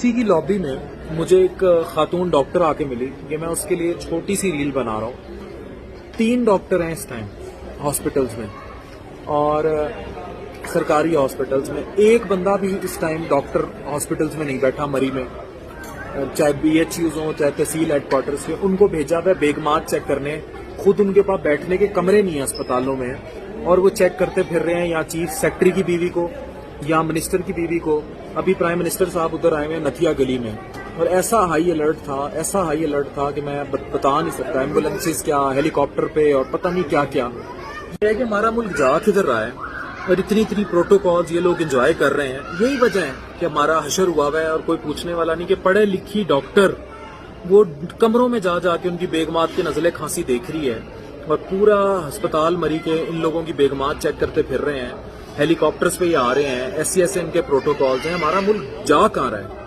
सी की लॉबी में मुझे एक खातून डॉक्टर आके मिली कि मैं उसके लिए छोटी सी रील बना रहा हूँ। 3 डॉक्टर हैं इस टाइम हॉस्पिटल्स में और सरकारी हॉस्पिटल्स में। एक बंदा भी इस टाइम डॉक्टर हॉस्पिटल्स में नहीं बैठा मरी में, चाहे BHUs हो चाहे तहसील हेडक्वार्टर्स के। उनको भेजा हुआ बेगमात चेक करने, खुद उनके पास बैठने के कमरे नहीं है अस्पतालों में, और वो चेक करते फिर रहे हैं या चीफ सेक्रेटरी की बीवी को या मिनिस्टर की बीवी को। अभी प्राइम मिनिस्टर साहब उधर आए हुए हैं नथिया गली में, और ऐसा हाई अलर्ट था कि मैं बता नहीं सकता। एम्बुलेंसेस क्या, हेलीकॉप्टर पे, और पता नहीं क्या क्या। ये है कि हमारा मुल्क जा किधर रहा है, और इतनी प्रोटोकॉल्स ये लोग एंजॉय कर रहे हैं। यही वजह है कि हमारा हशर हुआ है और कोई पूछने वाला नहीं कि पढ़े लिखी डॉक्टर वो कमरों में जा जाके उनकी बेगमात की नज़ले खांसी देख रही है, और पूरा अस्पताल मरी के इन लोगों की बेगमात चेक करते फिर रहे हैं। हेलीकॉप्टर्स पे ये आ रहे हैं, ऐसे इनके प्रोटोकॉल्स हैं। हमारा मुल्क जा कहाँ रहा है।